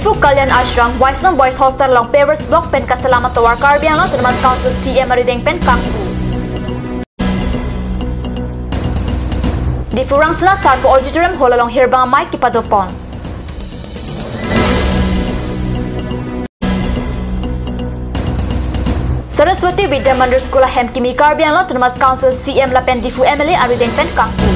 Difu Kalyan Ashram, Waisnom Boys Hostel long Pavers Block Pen Kasalamat Tawar Carbiang long Tunamas Council CM Marideng Pen Kangpu. Difu Rangsana Start for Auditorium Hall along Hirbang Mike Kipadopon. Saraswati Vidya Mandir School Hem Kimi Carbiang long Tunamas Council CM Lapen Difu MLA Arideng Pen Kangpu.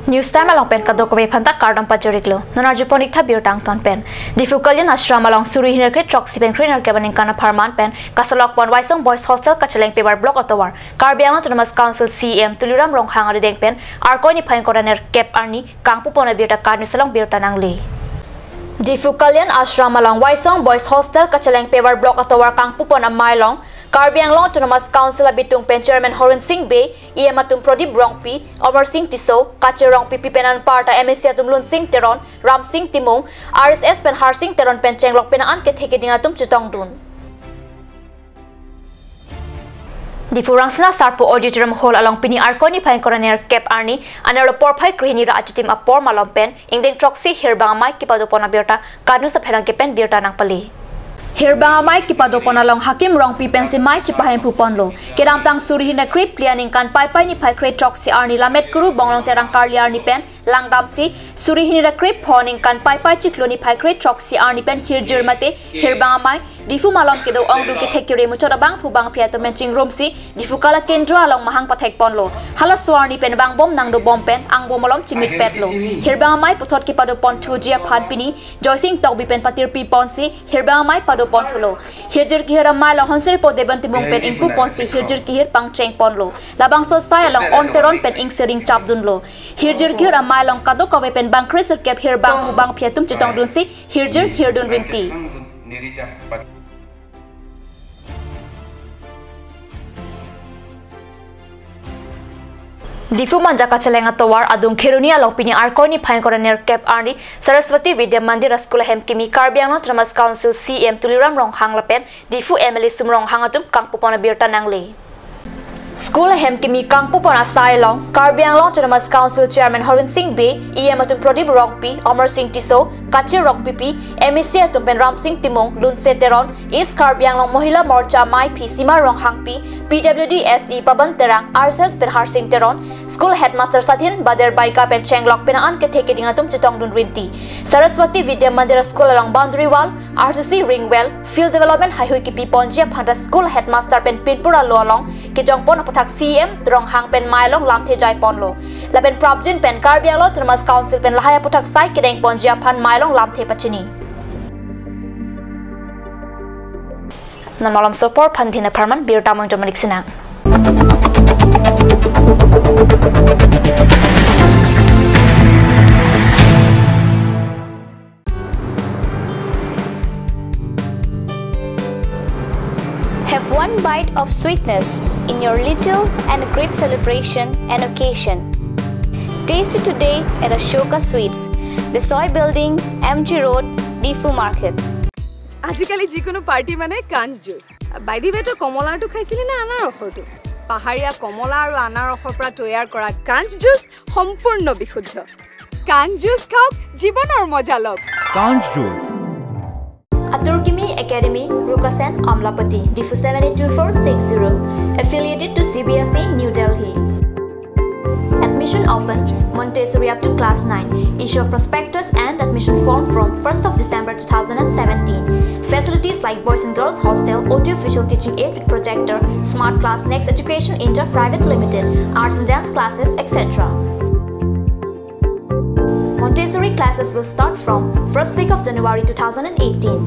News time along pen kadokwe phanta kardam pajoriklo nonarju ponik tha biotang ton pen Difu Kalyan Ashram along suri hinakre troxy pen kriner kebaning kana pharman pen kasalok pon Waisong Boys Hostel kacheleng paper block otowar Carbiang Autonomous Council CM Tuliram Ronghang Arideng pen arkoi ni phain koraner cap arni kangpu pona biota karni salong biota nangli Difu Kalyan Ashram along Waisong Boys Hostel kacheleng paper block otowar kangpu pona mailong Carbiang Long Autonomous Council Bitung Pen Chairman Horan Singh Bay, Iamatum Prodip Rongpi, Omar Singh Tiso, Kache Rongpi Pipenan Parta MSC Atum Lun Singh Teron, Ram Singh Timong, RSS Pen Har Singh Teron Pen Chenglok Penaan Ketheke Dingatum Chutong Dun. Difu Rangsana Sarpo Auditorium Hall along Pini Arkoni Pain Coroner Cap Arni, Anero Porpai Krihini Ra Achitim Apor Malom Pen, Ingdeng Troxy Hirbang Mike Kipadopona Biota, Kadnu sa Perang Kepen Biota Nang Pali. Hirbang Mike Kipadopona long Hakim Rongpi Pensi Mai Chipahem Puponlo. Kedam tang suri hina krip plianing kan pai ni pai kre troxy arni lamet kuru bonglong terang karliar ni pen langdam si suri hina krip honing kan pai chikloni pai kre troxy arni pen hirjir mate Hirbang Mai Difu malom kedo ongdu ke thekire muchora bang phubang phiato menching room si Difu kala kendra along mahang pathek ponlo hala swarni pen bang bom nangdo bom pen ang bomolom chimit petlo Hirbang Mai puthot Kipadopon thujia phanpini joising tokbi pen patir pi ponsi Hirbang Mai Pontolo. Hirjir kihir amai long honser po debanti mong pen ingpu ponsi hirjir kihir pang cheng ponlo. Labang so saya long onteron pen ing sering chap dunlo. Hirjir kihir amai long kado kawe pen bang kriser kep hir bang hubang piatum chitong dun si hirjir hirdun rinti. Difu Manjaka Chelenga Towar Adung Khirunia Lopini Arkoni Phain Koraner Cap Arni Saraswati Vidya Mandir School Hem Kimi Carbiang Autonomous Council CM Tuliram Ronghang Lapen Difu MLA Sumrong Hangatum Kangpupona Birta Nangli School Hem Kimi Kangpupona Sailong Carbiang Autonomous Council Chairman Horan Singh Bay Iamatum Prodip Rongpi Omar Singh Tiso Kache Rongpipi MSC Atumpen Ram Singh Timong Lun Seteron East Carbiang Long Mohila Morcha Mai Pi Sima Ronghangpi PWD SE Paban Terang RSS Pen Har Singh Teron School Headmaster Sathin Bader Baika Pen Chenglok Penaan ke theke dingatum chitong dun rinti Saraswati Vidya Mandir School along Boundary Wall RCC Ringwell Field Development Highway Kipi Ponjia Phanda School Headmaster Pen Pinpura Lo along Kijong Pon Pathak CM Ronghang Pen Mailong Lamthe Jai Ponlo Lapen Probjin Pen Carbiang Lo Autonomous Council Pen Lahaya Pathak Sai Kedeng Ponjia Phan Mailong Lamthe Pachini Nan malam support Phanthina Parman Bir Tamang Dominic Sinang Have one bite of sweetness in your little and great celebration and occasion. Taste it today at Ashoka Sweets, the Soy Building, MG Road, Difu Market. আজিকালি যিকোনো পাৰ্টি মানে কাঞ্জ juice by the ৱে তো কমলাটো খাইছিলি না আনাৰ ৰসটো পাহাৰীয়া কমলা আৰু আনাৰ ৰসৰ পৰা তৈয়াৰ কৰা কাঞ্জ জুচ সম্পূৰ্ণ বিশুদ্ধ কাঞ্জ জুচ খাওক জীৱনৰ মজা লওক কাঞ্জ juice Aturkimi Academy Rukasen Amlapati Difu 782460 affiliated to CBSE New Delhi Admission open Montessori up to class 9 issue of prospectus and admission form from 1st of December 2017 facilities like boys and girls hostel audio visual teaching aid with projector smart class next education inter private limited arts and dance classes etc Montessori classes will start from first week of January 2018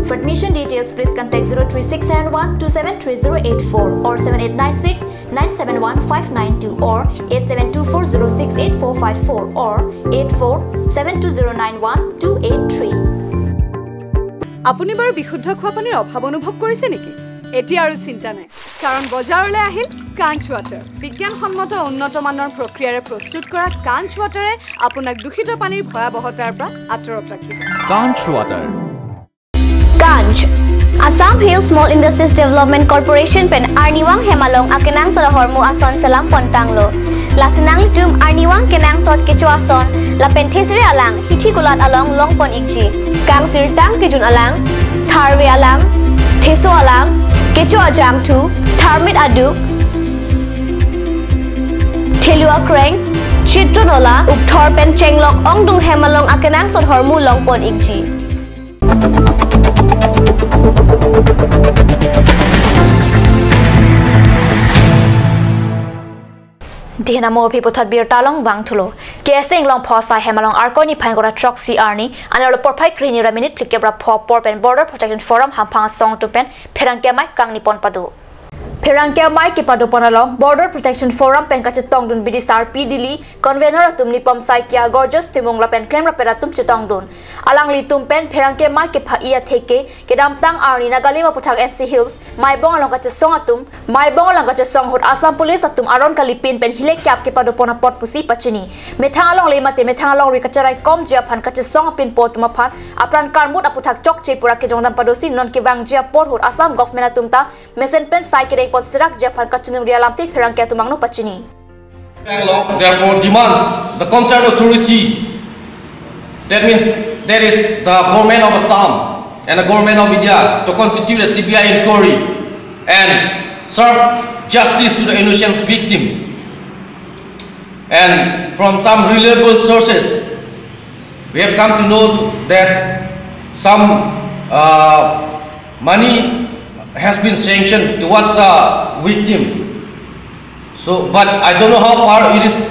For admission details, please contact 03671273084 or 7896971592 or 8724068454 or 8472091283. আপুনি বাৰু বিশুদ্ধ খোৱা পানীৰ অভাৱ অনুভৱ কৰিছে নেকি? এতিয়া আৰু চিন্তা নাই কাৰণ বজাৰলৈ আহিল কাঞ্চ ৱাটাৰ বিজ্ঞানসন্মত উন্নত মানৰ প্ৰক্ৰিয়াৰে প্ৰস্তুত কৰা কাঞ্চ ৱাটাৰে আপোনাক দূষিত পানীৰ ভয়াবহতাৰ পৰা আঁতৰত ৰাখিব কাঞ্চ water Kanj Assam Hill Small Industries Development Corporation pen Arniwang Hemalong Akenang Salahormu Ason Salam Pontanglo Lasinang tum arniwang kenang sot kecuason la penthesire alang hithi kulat along longpon ikji kang sirtang kejun alang tharwe alang theso alang kecu ajam tu tharmit adu thelua kreng chitronola ukthor pen chenglok ongdung hemalong akenang sot hormu longpon ikji Dinamo people bir talong bang thulo keseng long phosa hemalong arkoni phangora truck CR ni analo porphai krini ra minute plikebra por pen border protection forum hamphang song to pen pherangke mai kangni pon padu pherangke mai ki padu ponalong border protection forum pen ka chitong dun bidisar pdili convener tumni pom sai kya gorgeous timong la pen claim ra pera tum chitong dun alang li tum pen pherangke mai ki phaia theke kedam tang arni nagali ma puthak NC hills mai bong along ka chsong atum mai bong along ka chsong hot Assam police atum aron kalipin pen hile kyap ke padu pona pot pusi pachini methang along le mate methang along ri ka charai kom jia phan ka chsong pin pot ma phan apran karmut aputhak chok che pura ke jongdam padosi non ki wang jia pot hot Assam government atum ta mesen pen sai ke pot sirak japan kacunung rialam ti pherang ke tumang no pachini therefore demands the concerned authority, that means there is the government of Assam and the government of India, to constitute a CBI inquiry and serve justice to the innocent victim. And from some reliable sources we have come to know that some money has been sanctioned towards the victim. So, but I don't know how far it is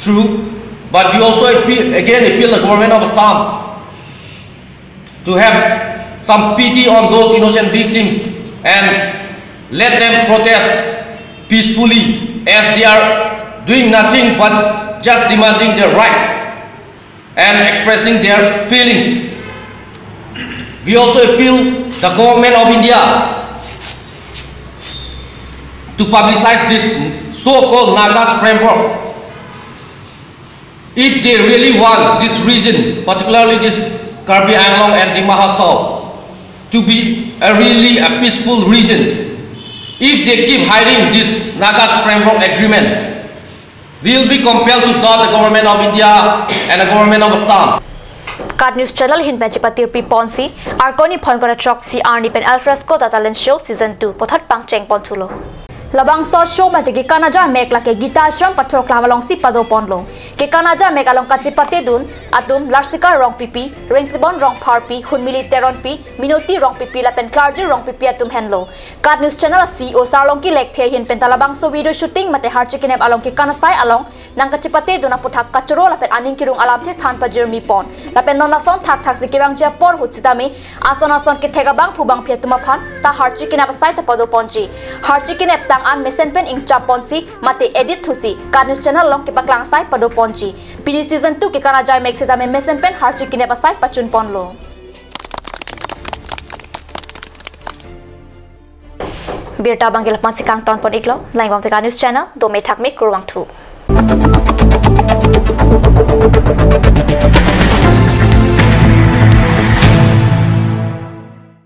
true. But we also appeal the government of Assam to have some pity on those innocent victims and let them protest peacefully, as they are doing nothing but just demanding their rights and expressing their feelings. We also appeal the government of India to publicize this so-called Nagas framework. If they really want this region, particularly this Karbi Anglong and the Mahasau, to be really a peaceful region, if they keep hiding this Nagas framework agreement, we will be compelled to doubt the government of India and the government of Assam. Card News Channel hin Patir Pi Ponsi, Arkoni Poingora Truck CR ni pen Alfresco Talent Show Season 2, Pothat Pangcheng Pontulo. Labang so show mate ki kanaja mek la ke gita ashram pathok lamalong si pado ponlo ke kanaja mek along kachi pate dun atum larsika rong pipi ringsibon rong parpi hunmili teron pi minoti rong pipi la pen clergy rong pipi atum henlo Card News Channel CEO sarlong ki lek the hin pen talabang so video shooting mate har chikinep along ki kanasai along nang kachi pate dun aputhak kachro la pen aning kirung alam the than pajir mi pon la pen nona son thak thak sikibang ja por hutsitami ason ke thega bang phubang phiatuma phan ta har chikinep sai ta pado ponchi har chikinep an mesen pen ing chaponsi mate edit thusi Card News Channel long ke paklang sai pado ponchi pini season 2 ke kana jai mek sita me mesen pen har chikine pasai pachun ponlo birta bangel pansi kang ton pon iklo lain bang te Card News Channel do me thak me kurwang thu